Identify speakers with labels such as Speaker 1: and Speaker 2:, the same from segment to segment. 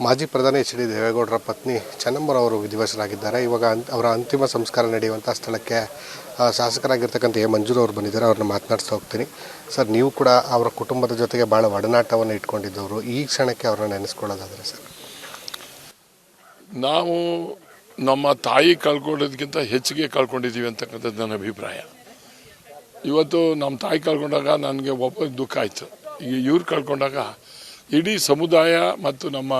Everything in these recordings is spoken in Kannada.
Speaker 1: ಮಾಜಿ ಪ್ರಧಾನಿ ಎಚ್ ಡಿ ದೇವೇಗೌಡರ ಪತ್ನಿ ಚೆನ್ನಮ್ಮರವರು ವಿಧಿವಶರಾಗಿದ್ದಾರೆ. ಇವಾಗ ಅವರ ಅಂತಿಮ ಸಂಸ್ಕಾರ ನಡೆಯುವಂಥ ಸ್ಥಳಕ್ಕೆ ಶಾಸಕರಾಗಿರ್ತಕ್ಕಂಥ ಎ ಮಂಜೂರು ಅವರು ಬಂದಿದ್ದಾರೆ. ಅವ್ರನ್ನ ಮಾತನಾಡಿಸ್ತಾ ಹೋಗ್ತೀನಿ. ಸರ್, ನೀವು ಕೂಡ ಅವರ ಕುಟುಂಬದ ಜೊತೆಗೆ ಭಾಳ ಒಡನಾಟವನ್ನು ಇಟ್ಕೊಂಡಿದ್ದವರು. ಈ ಕ್ಷಣಕ್ಕೆ ಅವ್ರನ್ನ ನೆನೆಸ್ಕೊಳ್ಳೋದಾದರೆ ಸರ್?
Speaker 2: ನಾವು ನಮ್ಮ ತಾಯಿ ಕಳ್ಕೊಳ್ಳೋದಕ್ಕಿಂತ ಹೆಚ್ಚಿಗೆ ಕಳ್ಕೊಂಡಿದ್ದೀವಿ ಅಂತಕ್ಕಂಥದ್ದು ನನ್ನ ಅಭಿಪ್ರಾಯ. ಇವತ್ತು ನಮ್ಮ ತಾಯಿ ಕಳ್ಕೊಂಡಾಗ ನನಗೆ ಒಬ್ಬ ದುಃಖ ಆಯಿತು. ಈಗ ಇವ್ರು ಕಳ್ಕೊಂಡಾಗ ಇಡೀ ಸಮುದಾಯ ಮತ್ತು ನಮ್ಮ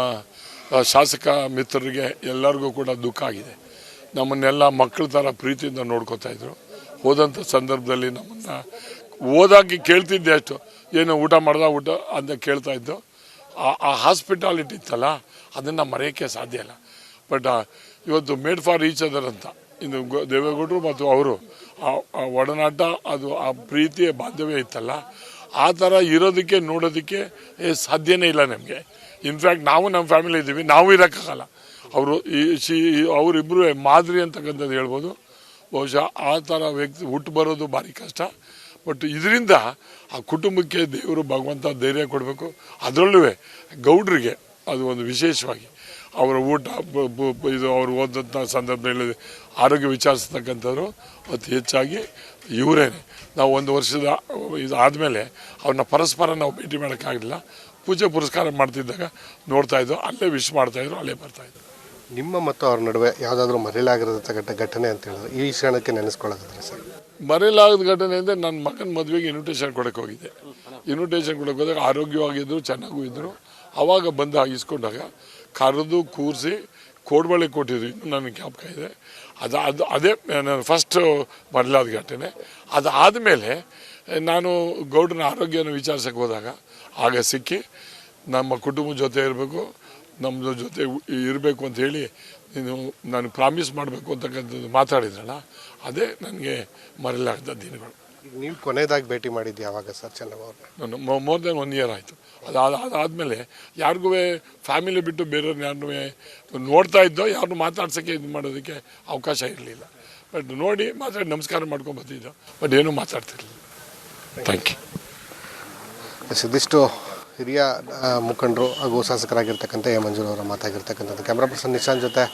Speaker 2: ಶಾಸಕ ಮಿತ್ರರಿಗೆ ಎಲ್ಲರಿಗೂ ಕೂಡ ದುಃಖ ಆಗಿದೆ. ನಮ್ಮನ್ನೆಲ್ಲ ಮಕ್ಕಳ ಥರ ಪ್ರೀತಿಯಿಂದ ನೋಡ್ಕೋತಾಯಿದ್ರು. ಹೋದಂಥ ಸಂದರ್ಭದಲ್ಲಿ ನಮ್ಮನ್ನು ಹೋದಾಕಿ ಕೇಳ್ತಿದ್ದೆ ಅಷ್ಟು, ಏನು ಊಟ ಅಂತ ಕೇಳ್ತಾಯಿದ್ದು. ಆ ಹಾಸ್ಪಿಟಾಲಿಟಿ ಇತ್ತಲ್ಲ, ಅದನ್ನು ಮರೆಯೋಕ್ಕೆ ಸಾಧ್ಯ ಇಲ್ಲ. ಬಟ್ ಇವತ್ತು ಮೇಡ್ ಫಾರ್ ಈಚ್ ಅದರ್ ಅಂತ ಇನ್ನು ದೇವೇಗೌಡರು ಮತ್ತು ಅವರು ಆ ಒಡನಾಟ, ಅದು ಆ ಪ್ರೀತಿಯ ಬಾಂಧವ್ಯ ಇತ್ತಲ್ಲ, ಆ ಥರ ಇರೋದಕ್ಕೆ ನೋಡೋದಕ್ಕೆ ಸಾಧ್ಯನೇ ಇಲ್ಲ ನಮಗೆ. ಇನ್ಫ್ಯಾಕ್ಟ್ ನಾವು ನಮ್ಮ ಫ್ಯಾಮಿಲಿ ಇದ್ದೀವಿ, ನಾವು ಇರೋಕ್ಕಾಗಲ್ಲ. ಅವರಿಬ್ಬರು ಮಾದರಿ ಅಂತಕ್ಕಂಥದ್ದು ಹೇಳ್ಬೋದು. ಬಹುಶಃ ಆ ಥರ ವ್ಯಕ್ತಿ ಹುಟ್ಟು ಬರೋದು ಭಾರಿ ಕಷ್ಟ. ಬಟ್ ಇದರಿಂದ ಆ ಕುಟುಂಬಕ್ಕೆ ದೇವರು ಭಗವಂತ ಧೈರ್ಯ ಕೊಡಬೇಕು. ಅದರಲ್ಲೂ ಗೌಡ್ರಿಗೆ ಅದು ಒಂದು ವಿಶೇಷವಾಗಿ ಅವರ ಊಟ ಇದು ಅವರು ಓದಂಥ ಸಂದರ್ಭದಲ್ಲಿ ಆರೋಗ್ಯ ವಿಚಾರಿಸ್ತಕ್ಕಂಥವ್ರು ಅತಿ ಹೆಚ್ಚಾಗಿ ಇವರೇನೆ. ನಾವು ಒಂದು ವರ್ಷದ ಇದು ಆದಮೇಲೆ ಅವ್ರನ್ನ ಪರಸ್ಪರ ನಾವು ಭೇಟಿ ಮಾಡೋಕ್ಕಾಗಲಿಲ್ಲ. ಪೂಜೆ ಪುರಸ್ಕಾರ ಮಾಡ್ತಿದ್ದಾಗ ನೋಡ್ತಾಯಿದ್ದು, ಅಲ್ಲೇ ವಿಶ್ ಮಾಡ್ತಾಯಿದ್ರು, ಅಲ್ಲೇ ಬರ್ತಾಯಿದ್ರು.
Speaker 1: ನಿಮ್ಮ ಮತ್ತು ಅವ್ರ ನಡುವೆ ಯಾವುದಾದ್ರೂ ಮರೆಯಲಾಗಿರತಕ್ಕಂಥ ಘಟನೆ ಅಂತ ಹೇಳಿದ್ರೆ ಈ ಕ್ಷಣಕ್ಕೆ ನೆನೆಸ್ಕೊಳ್ಳೋದಾದ್ರೆ ಸರ್?
Speaker 2: ಮರೆಯಲಾಗದ ಘಟನೆ ಅಂದರೆ ನನ್ನ ಮಗನ ಮದುವೆಗೆ ಇನ್ವಿಟೇಷನ್ ಕೊಡೋಕೆ ಹೋಗಿದ್ದೆ. ಇನ್ವಿಟೇಷನ್ ಕೊಡೋಕೆ ಹೋದಾಗ ಆರೋಗ್ಯವಾಗಿದ್ದರು, ಚೆನ್ನಾಗೂ ಇದ್ದರು. ಆವಾಗ ಬಂದು ಇಸ್ಕೊಂಡಾಗ ಕರೆದು ಕೂರಿಸಿ ಕೋಡ್ಬಳೆ ಕೊಟ್ಟಿದ್ರು. ಇನ್ನೂ ನನಗೆ ಜ್ಞಾಪಕ ಇದೆ. ಅದೇ ನನ್ನ ಫಸ್ಟ್ ಮರೆಯಲಾದ ಘಟನೆ. ಅದಾದಮೇಲೆ ನಾನು ಗೌಡ್ರನ ಆರೋಗ್ಯನ ವಿಚಾರಿಸೋಕೆ ಹೋದಾಗ ಆಗ ಸಿಕ್ಕಿ ನಮ್ಮ ಕುಟುಂಬದ ಜೊತೆ ಇರಬೇಕು, ನಮ್ಮ ಜೊತೆ ಇರಬೇಕು ಅಂತ ಹೇಳಿ ನಾನು ಪ್ರಾಮಿಸ್ ಮಾಡಬೇಕು ಅಂತಕ್ಕಂಥದ್ದು ಮಾತಾಡಿದ್ರಲ್ಲ, ಅದೇ ನನಗೆ ಮರೆಯಲಾಗದ ದಿನಗಳು.
Speaker 1: ನೀವು ಕೊನೆಯದಾಗಿ ಭೇಟಿ ಮಾಡಿದ್ದು ಯಾವಾಗ ಸರ್ ಚೆನ್ನಮ್ಮ?
Speaker 2: ನಾನು ಮೋರ್ ದೆನ್ 1 year ಆಯಿತು. ಅದಾದಮೇಲೆ ಯಾರಿಗೂ ಫ್ಯಾಮಿಲಿ ಬಿಟ್ಟು ಬೇರೆಯವ್ರನ್ನ ಯಾರನ್ನೂ ನೋಡ್ತಾ ಇದ್ದೋ, ಯಾರನ್ನೂ ಮಾತಾಡ್ಸೋಕ್ಕೆ ಇದು ಮಾಡೋದಕ್ಕೆ ಅವಕಾಶ ಇರಲಿಲ್ಲ. ಬಟ್ ನೋಡಿ ಮಾತಾಡಿ ನಮಸ್ಕಾರ ಮಾಡ್ಕೊಂಡು ಬರ್ತಿದ್ದೋ, ಬಟ್ ಏನೂ ಮಾತಾಡ್ತಿರ್ಲಿಲ್ಲ. Thank you.
Speaker 1: ಇದಿಷ್ಟು ಹಿರಿಯ ಮುಖಂಡರು ಹಾಗೂ ಶಾಸಕರಾಗಿರ್ತಕ್ಕಂಥ ಎ ಮಂಜೂರು ಅವರ ಮಾತಾಗಿರ್ತಕ್ಕಂಥದ್ದು. ಕ್ಯಾಮ್ರಾ ಪರ್ಸನ್ ನಿಶಾಂತ್ ಜೊತೆ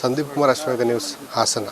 Speaker 1: ಸಂದೀಪ್ ಕುಮಾರ್, ಅಶ್ವಮೇಧ ನ್ಯೂಸ್, ಹಾಸನ.